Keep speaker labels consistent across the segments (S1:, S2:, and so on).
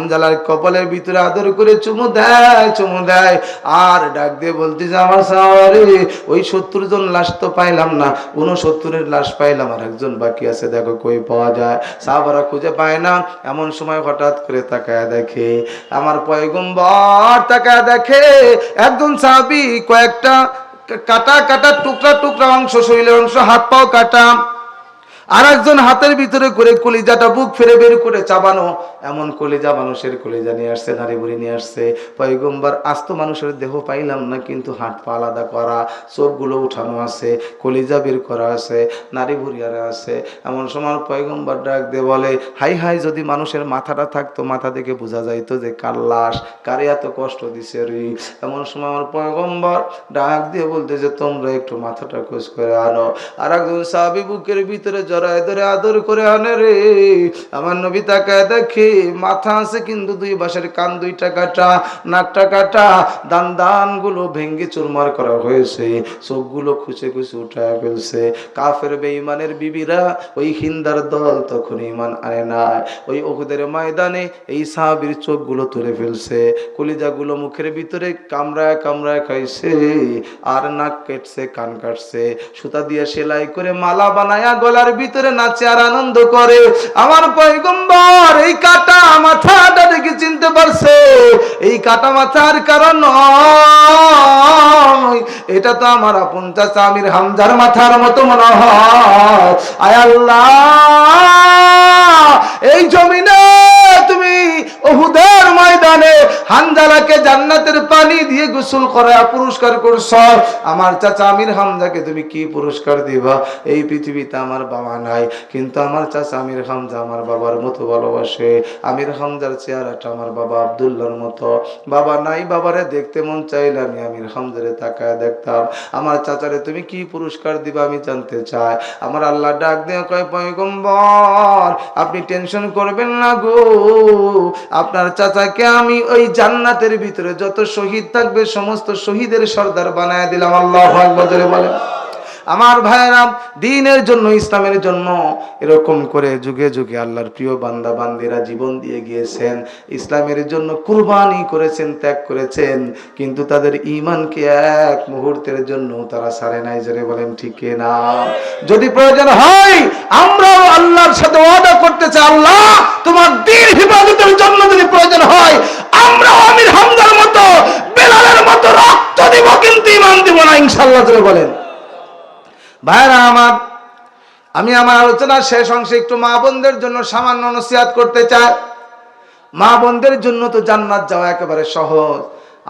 S1: হানজালার কপালের ভিতরে আদর করে চুমু দেয় আর ডাক দিয়ে বলতেছে আমার সাহাবারে ওই 70 জন লাশ তো পাইলাম না, 69 লাশ পাইলাম, আর একজন বাকি আছে, দেখো কই পাওয়া যায়। সাহাবারা খুঁজে পায় না। এমন সময় হঠাৎ করে তাকায় দেখে আমার পয়গম্বর, তাকায় দেখে একজন সাহাবী কয়েকটা কাটা কাটা টুকরা টুকরা অংশ, শরীরের অংশ, হাত পাও কাটা, আর একজন হাতের ভিতরে করে কলিজাটা বুক ফেরে বের করে চাবানো, এমন কলিজা, মানুষের কলিজা নিয়ে আসছে, নারী বুড়ি নিয়ে আসছে। পয়গম্বর আস্ত মানুষের দেহ পাইলাম না, কিন্তু হাত পা আলাদা করা, চোখগুলো উঠানো আছে, কলিজা বের করা আছে, নারী বুড়িয়ারা আছে। এমন সময় পয়গম্বর ডাক দিয়ে বলে হাই হাই, যদি মানুষের মাথাটা থাকতো, মাথা দেখে বোঝা যাইতো যে কার লাশ, কারে এত কষ্ট দিছে রে। এমন সময় আমার পয়গম্বর ডাক দিয়ে বলতেছে তোমরা একটু মাথাটা খোঁজ করে আনো। আর একজন সাহাবী বুকের ভিতরে জড়ায় ধরে আদর করে আনে রে। আমার নবী তাকায় দেখে মাথা আছে কিন্তু দুই পাশের কান দুইটা কাটা, নাকটা কাটা, দান গুলো ভেঙ্গে চুরমার করা হয়েছে, চোখগুলো খুঁচে খুঁচে উঠায় ফেলছে। কাফের বেঈমানের বিবিরা, ওই হিন্দার দল তখন ঈমান আনে না, ওই উহুদের ময়দানে এই সাহাবীর চোখগুলো তুলে ফেলছে, কলিজাগুলো মুখের ভিতরে কামড়ায় কামড়ায় খাইছে, আর নাক কেটছে, কান কাটছে, সুতা দিয়ে সেলাই করে মালা বানায়া গলার ভিতরে নাচে আর আনন্দ করে। আমার পয়গম্বর এই কাটা মাথাটা দেখে চিনতে পারছে এই কাটা মাথার কারণ নয়, এটা তো আমার আপন চাচা আমির হামজার মাথার মতো মনে হয়। আয় আল্লাহ, এই জমিনে তুমি উহুদের ময়দানে হানজালাকে জান্নাতের পানি দিয়ে গোসল করা পুরস্কার করছ, আমার চাচা আমির হামজাকে তুমি কি পুরস্কার দিবা? এই পৃথিবীতে আমার বাবা নাই, কিন্তু আমার চাচা আমির হামজা আমার বাবার মতো ভালোবাসে। আমির হামজার চেহারাটা আমার বাবা আব্দুল্লাহর মতো। বাবা নাই, বাবারে দেখতে মন চাইলে আমি আমির হামজারে তাকায় দেখতাম। আমার চাচারে তুমি কি পুরস্কার দিবা আমি জানতে চাই। আমার আল্লাহ ডাক দিয়ে কয় পয়গম্বর আপনি টেনশন করবেন না গো, আপনার চাচাকে আমি ওই জান্নাতের ভিতরে যত শহীদ থাকবে সমস্ত শহীদের সর্দার বানায় দিলাম। আল্লাহু আকবার জোরে বলেন। আমার ভাইয়েরা, দ্বীনের জন্য, ইসলামের জন্য এরকম করে যুগে যুগে আল্লাহর প্রিয় বান্দা বান্দিরা জীবন দিয়ে গিয়েছেন, ইসলামের জন্য কুরবানি করেছেন, ত্যাগ করেছেন, কিন্তু তাদের ঈমানকে এক মুহূর্তের জন্য তারা ছাড়ে নাই। জোরে বলেন ঠিক না? যদি প্রয়োজন হয় আমরাও আল্লাহর সাথে ওয়াদা করতে চাই, আল্লাহ তোমার দ্বীন হিফাজতের জন্য যদি প্রয়োজন হয় আমরাও আমির হামজার মতো, বেলালের মতো রক্ত দিব, কিন্তু ঈমান দিব না ইনশাআল্লাহ। জোরে বলেন। ভাইরা আমার, আমি আমার আলোচনার শেষ অংশে একটু মা বোনদের জন্য সামান্য নসিহত করতে চাই। মা বোনদের জন্য তো জান্নাত যাওয়া একেবারে সহজ।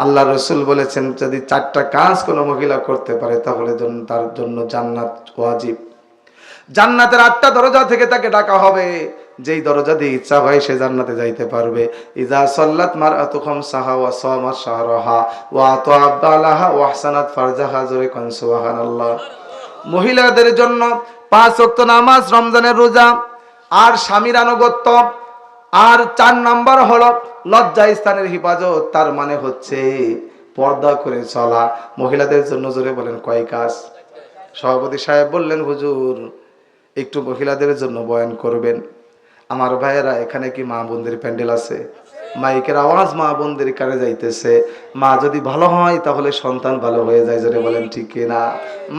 S1: আল্লাহ রসুল বলেছেন যদি 4টা কাজ কোনো মহিলা করতে পারে তাহলে তার জন্য জান্নাত ওয়াজিব। জান্নাতের 8টা দরজা থেকে তাকে ডাকা হবে, যেই দরজা দিয়ে ইচ্ছা হয় সে জান্নাতে যাইতে পারবে। ইজা সাল্লাত মারআতু খামসাহা ওয়া সামাত শাহরাহা ওয়া আতাআত বালাহা ওয়া আহসানাত ফারজাহা। জোরে কোন সুবহানাল্লাহ। মহিলাদের জন্য 5 ওয়াক্ত নামাজ, রমজানের রোজা, আর স্বামীর আনুগত্য, আর 4 নাম্বার হলো লজ্জা স্থানের হিফাজত, তার মানে হচ্ছে পর্দা করে চলা। মহিলাদের জন্য জোরে বলেন কয় কাজ? সভাপতি সাহেব বললেন হুজুর একটু মহিলাদের জন্য বয়ান করবেন। আমার ভাইয়েরা, এখানে কি মা বোনদের প্যান্ডেল আছে? মাইকের আওয়াজ মা বোনদের কানে যাইতেছে। মা যদি ভালো হয় তাহলে সন্তান ভালো হয়ে যায়। জোরে বলেন ঠিক কিনা?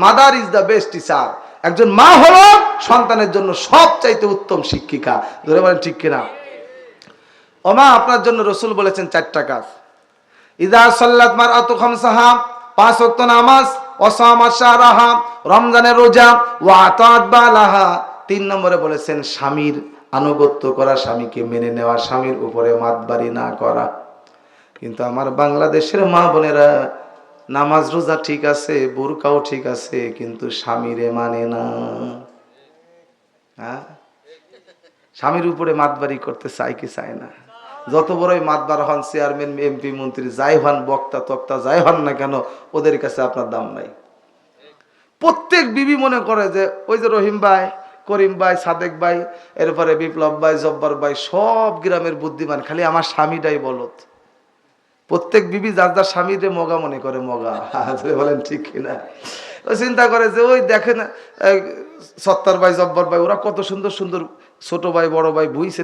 S1: Mother is the best teacher. একজন মা হলো সন্তানের জন্য সবচাইতে উত্তম শিক্ষিকা। জোরে বলেন ঠিক কিনা? ও মা, আপনার জন্য রসুল বলেছেন 4টা কাজ। ইজা সাল্লাত মারআতু খামসাহা, 5 ওয়াক্ত নামাজ, ওয়া সামাত শাহরাহা, রমজানের রোজা, ওয়া আতাআত বালাহা। 3 নম্বরে বলেছেন স্বামীর আনুগত্য করা, স্বামীকে মেনে নেওয়া, স্বামীর উপরে মাতবাড়ি না করা। কিন্তু আমার বাংলাদেশের মা বোনেরা নামাজ রোজা ঠিক আছে, বুরকাও ঠিক আছে, কিন্তু স্বামীরে মানে না। হ্যাঁ, স্বামীর উপরে মাতবাড়ি করতে চায় কি চায় না? যত বড়ই মাতবার হন, চেয়ারম্যান, এমপি, মন্ত্রী যাই হন, বক্তা তক্তা যাই হন না কেন, ওদের কাছে আপনার দাম নাই। প্রত্যেক বিবি মনে করে যে ওই যে রহিম ভাই, করিম ভাই, সাদেক ভাই, এরপরে বিপ্লব ভাই, জব্বার ভাই, সব গ্রামের বুদ্ধিমান, খালি আমার স্বামীটাই বলত। প্রত্যেক বিবি যার যার স্বামীরে মগা মনে করে, মগা। বলেন ঠিক কিনা? ও চিন্তা করে যে ওই দেখেন সত্তার ভাই, জব্বার ভাই, ওরা কত সুন্দর সুন্দর ছোট ভাই বড় ভাই বুঝছে